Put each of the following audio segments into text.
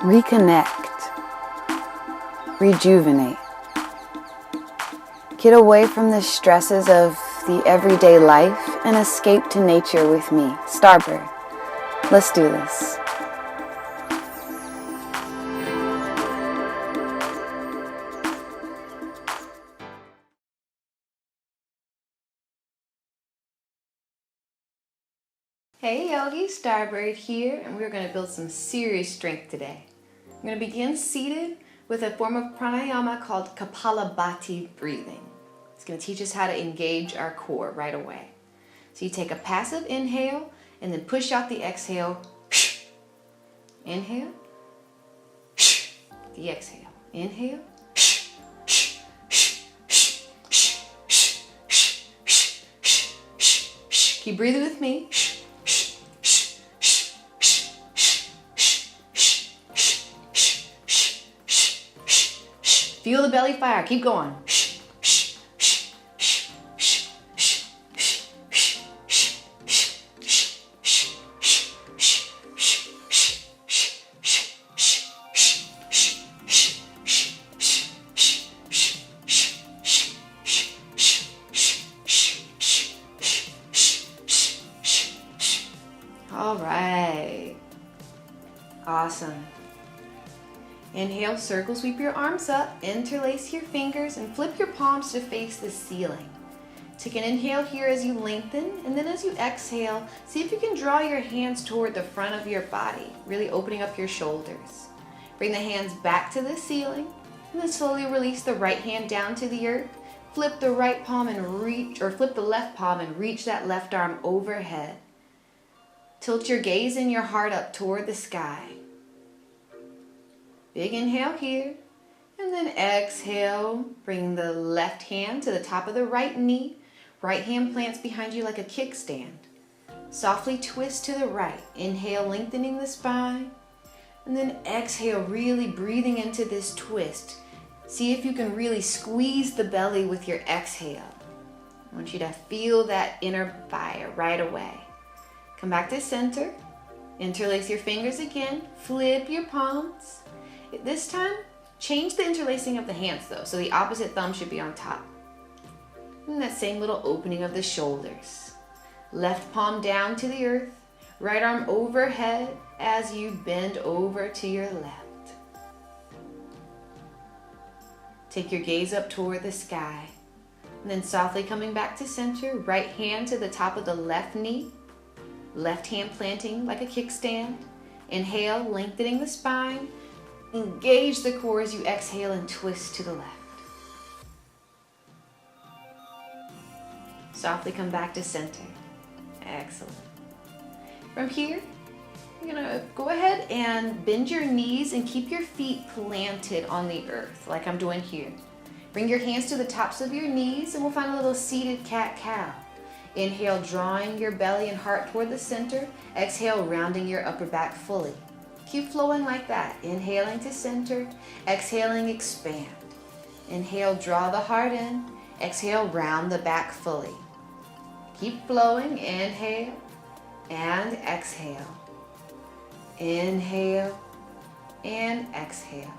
reconnect, rejuvenate. Get away from the stresses of the everyday life and escape to nature with me, Starbird. Let's do this. Hey Yogi, Starbird here, and we're going to build some serious strength today. I'm going to begin seated with a form of pranayama called Kapalabhati breathing. It's going to teach us how to engage our core right away. So you take a passive inhale and then push out the exhale. Inhale. The exhale. Inhale. Keep breathing with me. Feel the belly fire. Keep going. All right. Awesome. Inhale, circle, sweep your arms up, interlace your fingers, and flip your palms to face the ceiling. Take an inhale here as you lengthen, and then as you exhale, see if you can draw your hands toward the front of your body, really opening up your shoulders. Bring the hands back to the ceiling, and then slowly release the right hand down to the earth. Flip the right palm and reach, or flip the left palm and reach that left arm overhead. Tilt your gaze and your heart up toward the sky. Big inhale here, and then exhale. Bring the left hand to the top of the right knee. Right hand plants behind you like a kickstand. Softly twist to the right. Inhale, lengthening the spine. And then exhale, really breathing into this twist. See if you can really squeeze the belly with your exhale. I want you to feel that inner fire right away. Come back to center. Interlace your fingers again. Flip your palms. This time, change the interlacing of the hands though, so the opposite thumb should be on top. And that same little opening of the shoulders. Left palm down to the earth, right arm overhead as you bend over to your left. Take your gaze up toward the sky, and then softly coming back to center, right hand to the top of the left knee, left hand planting like a kickstand. Inhale, lengthening the spine. Engage the core as you exhale and twist to the left. Softly come back to center. Excellent. From here, you're gonna go ahead and bend your knees and keep your feet planted on the earth like I'm doing here. Bring your hands to the tops of your knees and we'll find a little seated cat-cow. Inhale, drawing your belly and heart toward the center. Exhale, rounding your upper back fully. Keep flowing like that. Inhaling to center, exhaling, expand. Inhale, draw the heart in. Exhale, round the back fully. Keep flowing. Inhale and exhale. Inhale and exhale.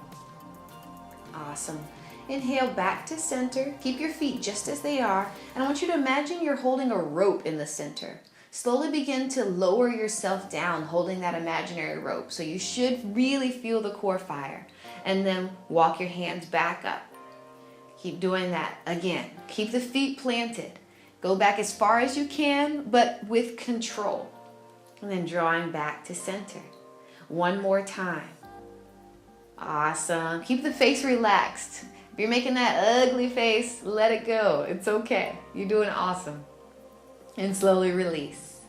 Awesome. Inhale back to center. Keep your feet just as they are. And I want you to imagine you're holding a rope in the center. Slowly begin to lower yourself down holding that imaginary rope. So you should really feel the core fire. And then walk your hands back up. Keep doing that again. Keep the feet planted. Go back as far as you can, but with control. And then drawing back to center. One more time. Awesome. Keep the face relaxed. If you're making that ugly face, let it go. It's okay. You're doing awesome. And slowly release.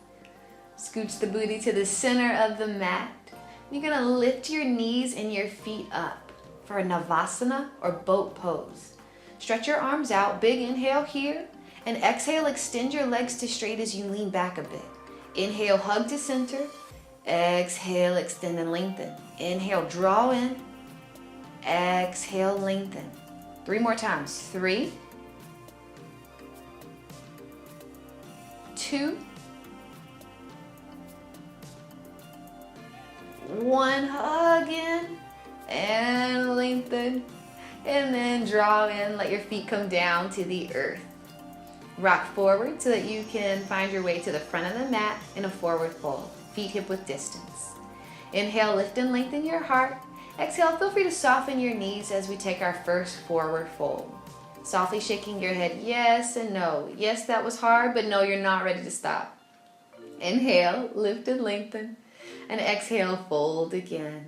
Scooch the booty to the center of the mat. You're gonna lift your knees and your feet up for a Navasana or boat pose. Stretch your arms out, big inhale here, and exhale, extend your legs to straight as you lean back a bit. Inhale, hug to center. Exhale, extend and lengthen. Inhale, draw in. Exhale, lengthen. 3 more times. 3, 2, One hug in and lengthen. And then draw in, let your feet come down to the earth. Rock forward so that you can find your way to the front of the mat in a forward fold, feet hip width distance. Inhale, lift and lengthen your heart. Exhale, feel free to soften your knees as we take our first forward fold. Softly shaking your head yes and no. Yes, that was hard, but no, you're not ready to stop. Inhale, lift and lengthen. And exhale, fold again.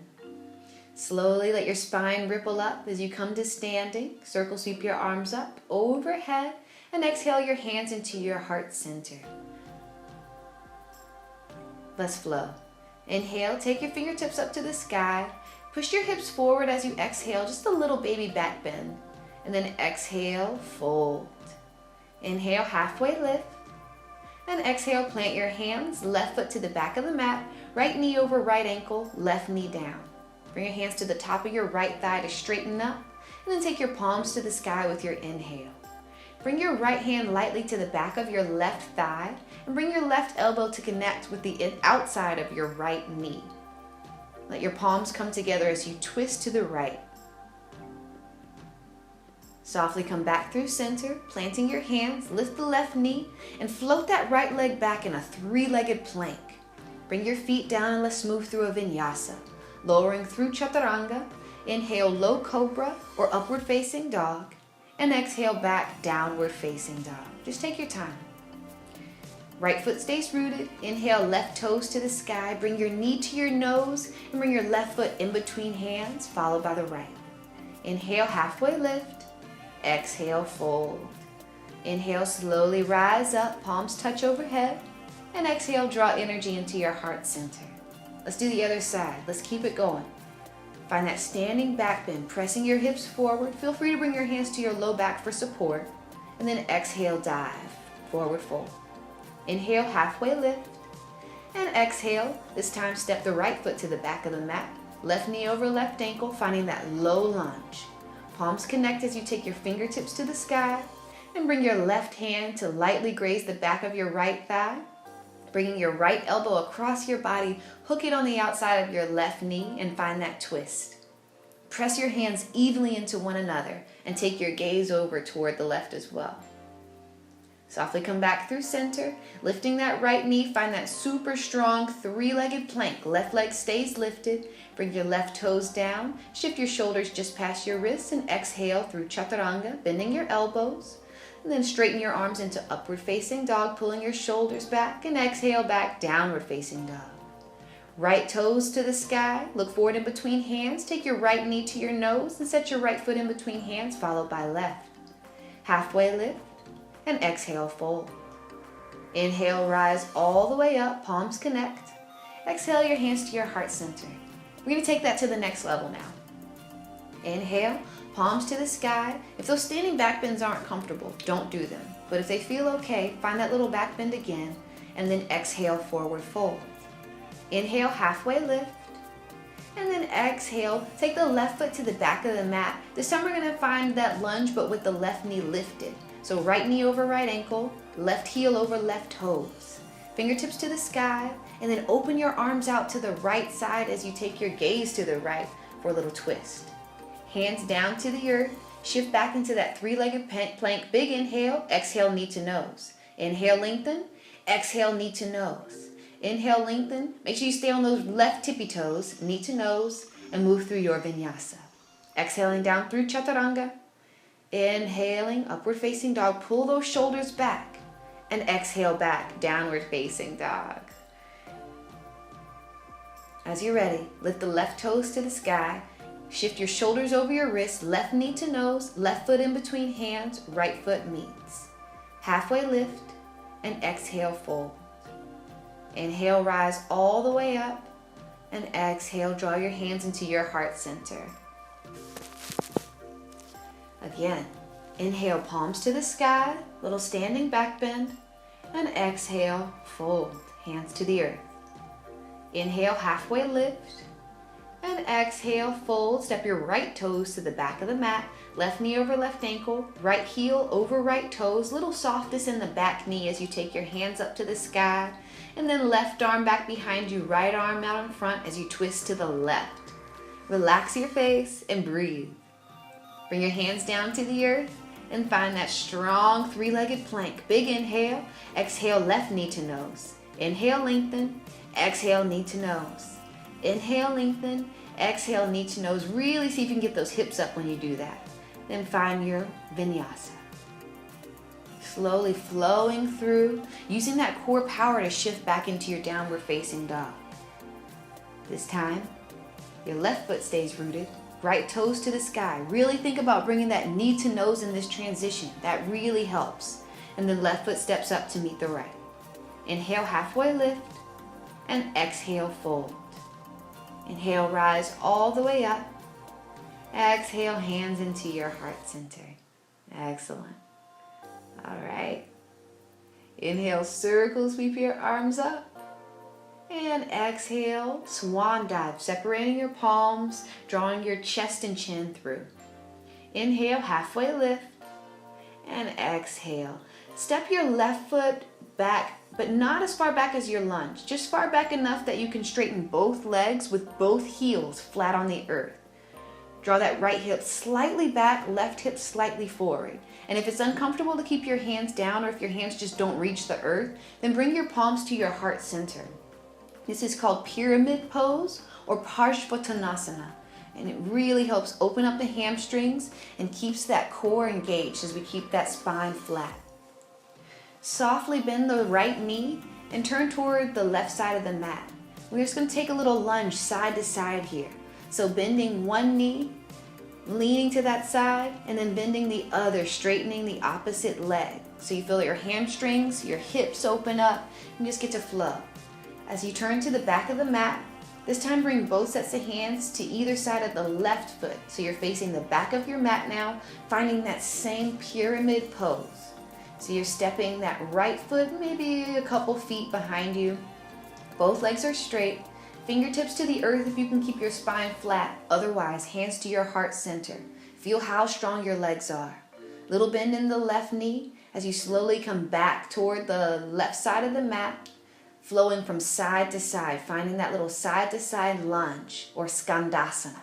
Slowly let your spine ripple up as you come to standing. Circle sweep your arms up overhead. And exhale your hands into your heart center. Let's flow. Inhale, take your fingertips up to the sky. Push your hips forward as you exhale, just a little baby back bend. And then exhale, fold. Inhale, halfway lift. And exhale, plant your hands, left foot to the back of the mat, right knee over right ankle, left knee down. Bring your hands to the top of your right thigh to straighten up. And then take your palms to the sky with your inhale. Bring your right hand lightly to the back of your left thigh and bring your left elbow to connect with the outside of your right knee. Let your palms come together as you twist to the right. Softly come back through center, planting your hands, lift the left knee and float that right leg back in a three-legged plank. Bring your feet down and let's move through a vinyasa. Lowering through chaturanga, inhale low cobra or upward facing dog. And exhale back, downward facing dog. Just take your time. Right foot stays rooted. Inhale, left toes to the sky. Bring your knee to your nose and bring your left foot in between hands, followed by the right. Inhale, halfway lift. Exhale, fold. Inhale, slowly rise up, palms touch overhead. And exhale, draw energy into your heart center. Let's do the other side. Let's keep it going. Find that standing back bend, pressing your hips forward. Feel free to bring your hands to your low back for support. And then exhale, dive, forward fold. Inhale, halfway lift. And exhale, this time step the right foot to the back of the mat. Left knee over left ankle, finding that low lunge. Palms connect as you take your fingertips to the sky. And bring your left hand to lightly graze the back of your right thigh. Bringing your right elbow across your body, hook it on the outside of your left knee and find that twist. Press your hands evenly into one another and take your gaze over toward the left as well. Softly come back through center, lifting that right knee, find that super strong three-legged plank. Left leg stays lifted, bring your left toes down, shift your shoulders just past your wrists and exhale through chaturanga, bending your elbows. And then straighten your arms into upward facing dog, pulling your shoulders back and exhale back, downward facing dog. Right toes to the sky, look forward in between hands, take your right knee to your nose and set your right foot in between hands, followed by left. Halfway lift and exhale, fold. Inhale, rise all the way up, palms connect. Exhale your hands to your heart center. We're gonna take that to the next level now. Inhale. Palms to the sky. If those standing back bends aren't comfortable, don't do them. But if they feel okay, find that little back bend again, and then exhale, forward fold. Inhale, halfway lift, and then exhale, take the left foot to the back of the mat. This time we're gonna find that lunge, but with the left knee lifted. So right knee over right ankle, left heel over left toes. Fingertips to the sky, and then open your arms out to the right side as you take your gaze to the right for a little twist. Hands down to the earth, shift back into that three-legged plank. Big inhale, exhale, knee to nose. Inhale, lengthen, exhale, knee to nose. Inhale, lengthen, make sure you stay on those left tippy toes, knee to nose, and move through your vinyasa. Exhaling down through chaturanga. Inhaling, upward facing dog, pull those shoulders back. And exhale back, downward facing dog. As you're ready, lift the left toes to the sky. Shift your shoulders over your wrists, left knee to nose, left foot in between hands, right foot meets. Halfway lift and exhale, fold. Inhale, rise all the way up and exhale, draw your hands into your heart center. Again, inhale, palms to the sky, little standing back bend, and exhale, fold, hands to the earth. Inhale, halfway lift. And exhale, fold. Step your right toes to the back of the mat. Left knee over left ankle. Right heel over right toes. Little softness in the back knee as you take your hands up to the sky. And then left arm back behind you. Right arm out in front as you twist to the left. Relax your face and breathe. Bring your hands down to the earth and find that strong three-legged plank. Big inhale. Exhale, left knee to nose. Inhale, lengthen. Exhale, knee to nose. Inhale, lengthen. Exhale, knee to nose. Really see if you can get those hips up when you do that. Then find your vinyasa. Slowly flowing through, using that core power to shift back into your downward facing dog. This time, your left foot stays rooted, right toes to the sky. Really think about bringing that knee to nose in this transition. That really helps. And then left foot steps up to meet the right. Inhale, halfway lift, and exhale, fold. Inhale, rise all the way up. Exhale, hands into your heart center. Excellent. All right. Inhale, circle, sweep your arms up. And exhale, swan dive, separating your palms, drawing your chest and chin through. Inhale, halfway lift. And exhale. Step your left foot back, but not as far back as your lunge. Just far back enough that you can straighten both legs with both heels flat on the earth. Draw that right hip slightly back, left hip slightly forward. And if it's uncomfortable to keep your hands down, or if your hands just don't reach the earth, then bring your palms to your heart center. This is called pyramid pose or Parshvottanasana. And it really helps open up the hamstrings and keeps that core engaged as we keep that spine flat. Softly bend the right knee and turn toward the left side of the mat. We're just going to take a little lunge side to side here. So bending one knee, leaning to that side, and then bending the other, straightening the opposite leg. So you feel your hamstrings, your hips open up, and just get to flow. As you turn to the back of the mat, this time bring both sets of hands to either side of the left foot. So you're facing the back of your mat now, finding that same pyramid pose. So you're stepping that right foot maybe a couple feet behind you. Both legs are straight. Fingertips to the earth if you can keep your spine flat. Otherwise, hands to your heart center. Feel how strong your legs are. Little bend in the left knee as you slowly come back toward the left side of the mat, flowing from side to side, finding that little side to side lunge or skandasana.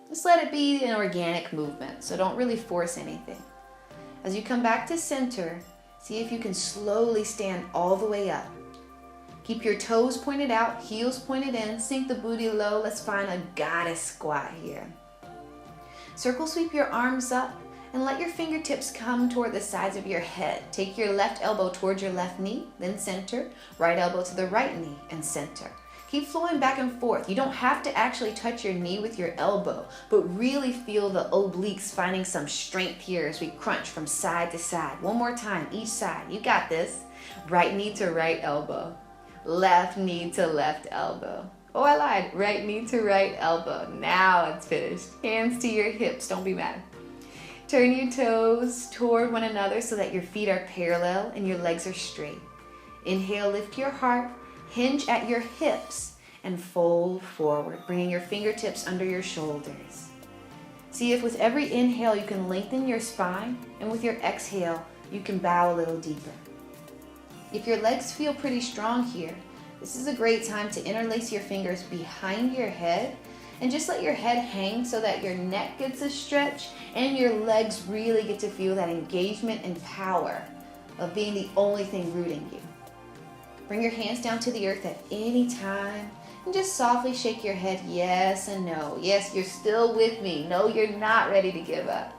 Just let it be an organic movement, so don't really force anything. As you come back to center, see if you can slowly stand all the way up. Keep your toes pointed out, heels pointed in, sink the booty low. Let's find a goddess squat here. Circle sweep your arms up and let your fingertips come toward the sides of your head. Take your left elbow towards your left knee, then center. Right elbow to the right knee and center. Keep flowing back and forth. You don't have to actually touch your knee with your elbow, but really feel the obliques finding some strength here as we crunch from side to side. One more time, each side. You got this. Right knee to right elbow. Left knee to left elbow. Oh, I lied. Right knee to right elbow. Now it's finished. Hands to your hips. Don't be mad. Turn your toes toward one another so that your feet are parallel and your legs are straight. Inhale, lift your heart. Hinge at your hips and fold forward, bringing your fingertips under your shoulders. See if with every inhale you can lengthen your spine, and with your exhale you can bow a little deeper. If your legs feel pretty strong here, this is a great time to interlace your fingers behind your head and just let your head hang so that your neck gets a stretch and your legs really get to feel that engagement and power of being the only thing rooting you. Bring your hands down to the earth at any time and just softly shake your head yes and no. Yes, you're still with me. No, you're not ready to give up.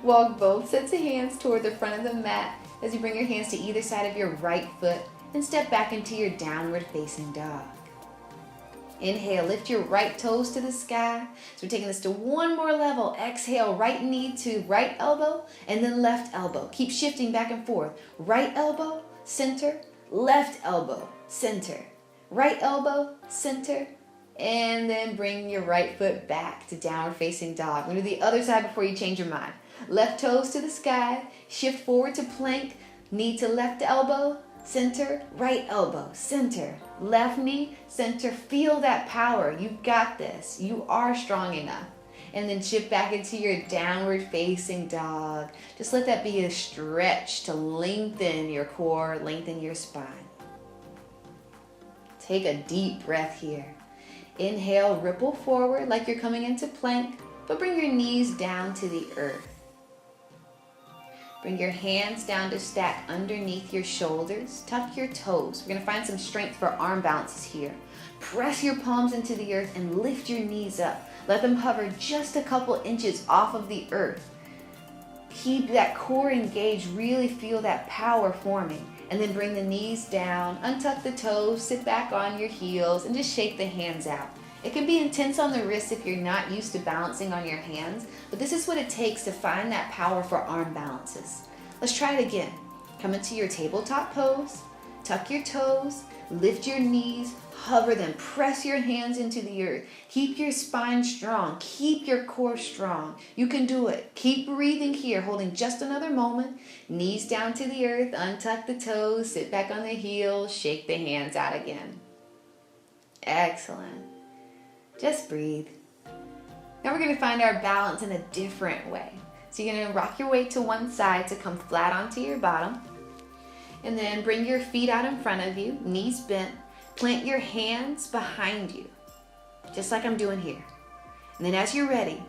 Walk both sets of hands toward the front of the mat as you bring your hands to either side of your right foot and step back into your downward facing dog. Inhale, lift your right toes to the sky. So we're taking this to one more level. Exhale, right knee to right elbow and then left elbow. Keep shifting back and forth. Right elbow, center. Left elbow, center. Right elbow, center. And then bring your right foot back to downward facing dog. We're going to do the other side before you change your mind. Left toes to the sky. Shift forward to plank. Knee to left elbow. center, right elbow, center, left knee, center. Feel that power. You've got this. You are strong enough. And then shift back into your downward facing dog. Just let that be a stretch to lengthen your core, lengthen your spine. Take a deep breath here. Inhale, ripple forward like you're coming into plank, but bring your knees down to the earth. Bring your hands down to stack underneath your shoulders. Tuck your toes. We're going to find some strength for arm balances here. Press your palms into the earth and lift your knees up. Let them hover just a couple inches off of the earth. Keep that core engaged. Really feel that power forming. And then bring the knees down, untuck the toes, sit back on your heels, and just shake the hands out. It can be intense on the wrists if you're not used to balancing on your hands, but this is what it takes to find that power for arm balances. Let's try it again. Come into your tabletop pose, tuck your toes, lift your knees, hover them, press your hands into the earth. Keep your spine strong, keep your core strong. You can do it. Keep breathing here, holding just another moment. Knees down to the earth, untuck the toes, sit back on the heels, shake the hands out again. Excellent. Just breathe. Now we're going to find our balance in a different way. So you're going to rock your weight to one side to come flat onto your bottom. And then bring your feet out in front of you, knees bent. Plant your hands behind you, just like I'm doing here. And then as you're ready,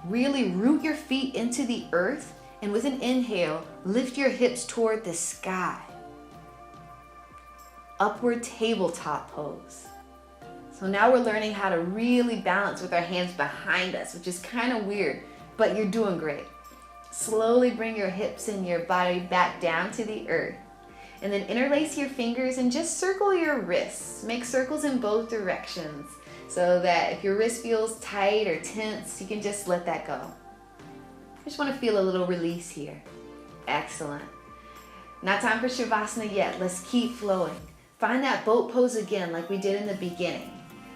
really root your feet into the earth. And with an inhale, lift your hips toward the sky. Upward tabletop pose. So now we're learning how to really balance with our hands behind us, which is kind of weird, but you're doing great. Slowly bring your hips and your body back down to the earth. And then interlace your fingers and just circle your wrists. Make circles in both directions so that if your wrist feels tight or tense, you can just let that go. I just want to feel a little release here. Excellent. Not time for Shavasana yet. Let's keep flowing. Find that boat pose again like we did in the beginning.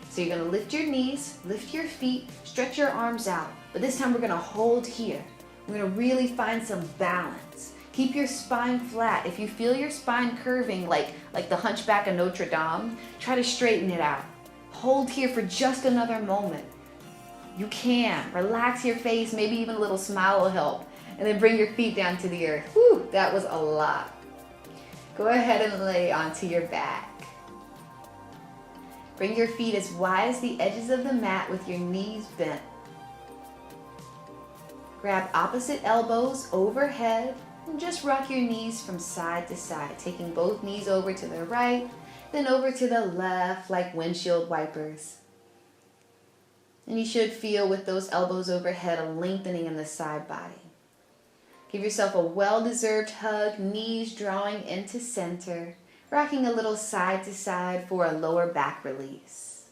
So you're going to lift your knees, lift your feet, stretch your arms out. But this time we're going to hold here. We're going to really find some balance. Keep your spine flat. If you feel your spine curving like the Hunchback of Notre Dame, try to straighten it out. Hold here for just another moment. You can. Relax your face. Maybe even a little smile will help. And then bring your feet down to the earth. Whew, that was a lot. Go ahead and lay onto your back. Bring your feet as wide as the edges of the mat with your knees bent. Grab opposite elbows overhead and just rock your knees from side to side, taking both knees over to the right, then over to the left like windshield wipers. And you should feel with those elbows overhead a lengthening in the side body. Give yourself a well-deserved hug, knees drawing into center, rocking a little side to side for a lower back release.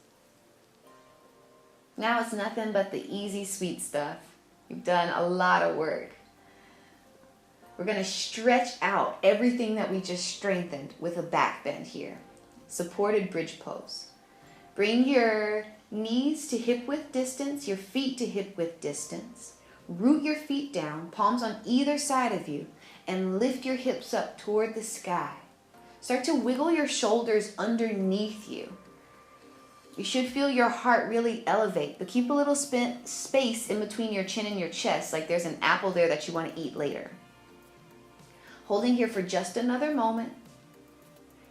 Now it's nothing but the easy, sweet stuff. You've done a lot of work. We're going to stretch out everything that we just strengthened with a back bend here. Supported bridge pose. Bring your knees to hip width distance, your feet to hip width distance. Root your feet down, palms on either side of you, and lift your hips up toward the sky. Start to wiggle your shoulders underneath you. You should feel your heart really elevate, but keep a little space in between your chin and your chest, like there's an apple there that you want to eat later. Holding here for just another moment,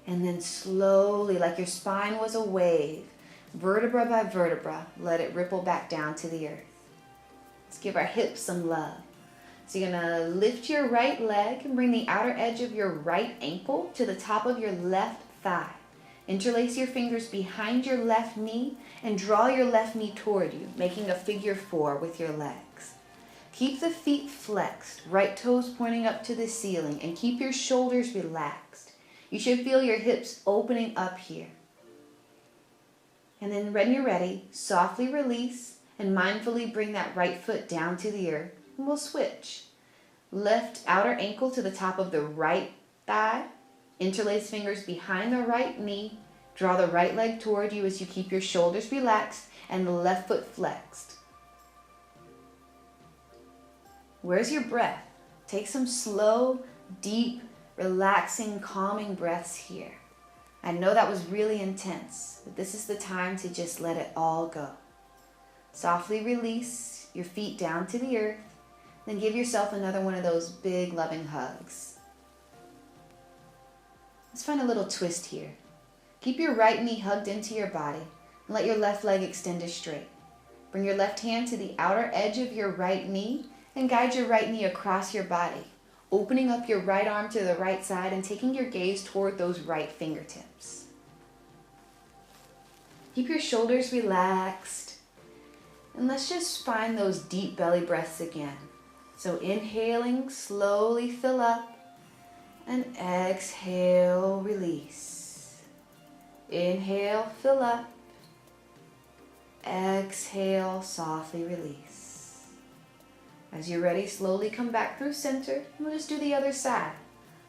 and then slowly, like your spine was a wave, vertebra by vertebra, let it ripple back down to the earth. Let's give our hips some love. So you're going to lift your right leg and bring the outer edge of your right ankle to the top of your left thigh. Interlace your fingers behind your left knee and draw your left knee toward you, making a figure 4 with your legs. Keep the feet flexed, right toes pointing up to the ceiling, and keep your shoulders relaxed. You should feel your hips opening up here. And then when you're ready, softly release and mindfully bring that right foot down to the earth. And we'll switch. Left outer ankle to the top of the right thigh. Interlace fingers behind the right knee. Draw the right leg toward you as you keep your shoulders relaxed and the left foot flexed. Where's your breath? Take some slow, deep relaxing, calming breaths here. I know that was really intense, but this is the time to just let it all go. Softly release your feet down to the earth, then give yourself another one of those big loving hugs. Let's find a little twist here. Keep your right knee hugged into your body and let your left leg extended straight. Bring your left hand to the outer edge of your right knee and guide your right knee across your body, opening up your right arm to the right side and taking your gaze toward those right fingertips. Keep your shoulders relaxed, and let's just find those deep belly breaths again. So inhaling, slowly fill up, and exhale, release. Inhale, fill up. Exhale, softly release. As you're ready, slowly come back through center. We'll just do the other side.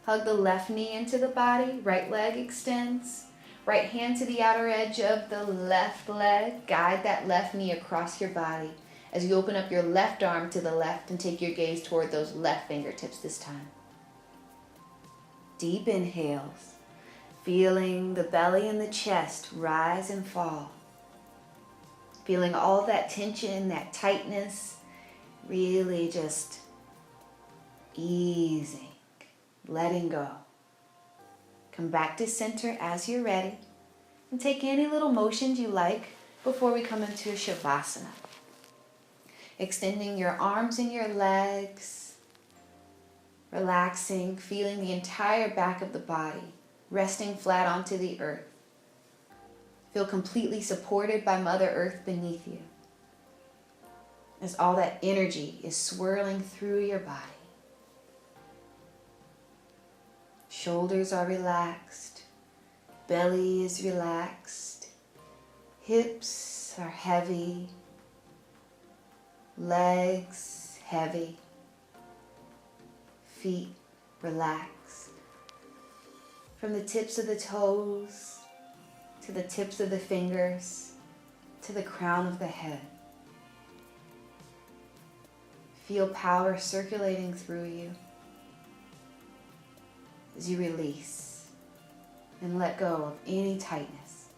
Hug the left knee into the body, right leg extends. Right hand to the outer edge of the left leg. Guide that left knee across your body as you open up your left arm to the left and take your gaze toward those left fingertips this time. Deep inhales, feeling the belly and the chest rise and fall. Feeling all that tension, that tightness, really just easing, letting go. Come back to center as you're ready and take any little motions you like before we come into Shavasana. Extending your arms and your legs, relaxing, feeling the entire back of the body, resting flat onto the earth. Feel completely supported by Mother Earth beneath you as all that energy is swirling through your body. Shoulders are relaxed, belly is relaxed, hips are heavy, legs heavy, feet relaxed. From the tips of the toes to the tips of the fingers to the crown of the head. Feel power circulating through you as you release and let go of any tightness.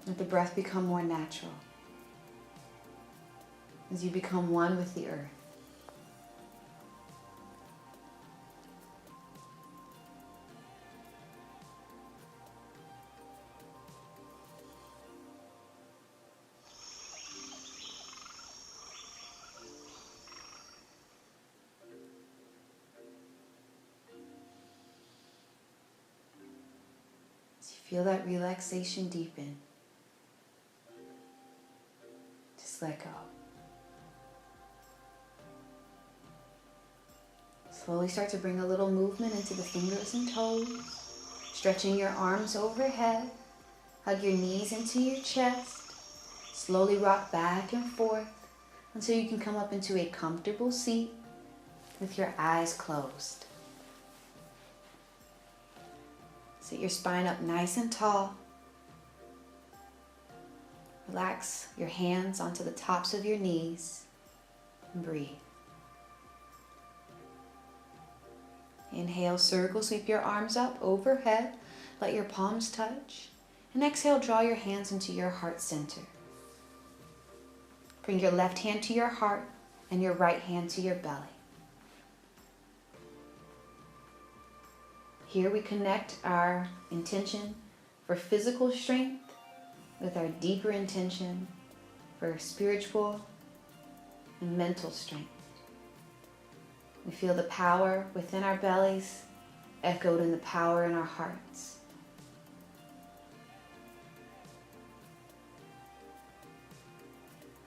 Let the breath become more natural as you become one with the earth. Feel that relaxation deepen. Just let go. Slowly start to bring a little movement into the fingers and toes, stretching your arms overhead. Hug your knees into your chest. Slowly rock back and forth until you can come up into a comfortable seat with your eyes closed. Sit your spine up nice and tall. Relax your hands onto the tops of your knees and breathe. Inhale, circle, sweep your arms up overhead. Let your palms touch. And exhale, draw your hands into your heart center. Bring your left hand to your heart and your right hand to your belly. Here we connect our intention for physical strength with our deeper intention for spiritual and mental strength. We feel the power within our bellies echoed in the power in our hearts.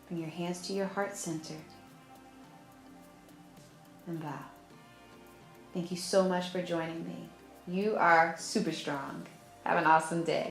Bring your hands to your heart center and bow. Thank you so much for joining me. You are super strong. Have an awesome day.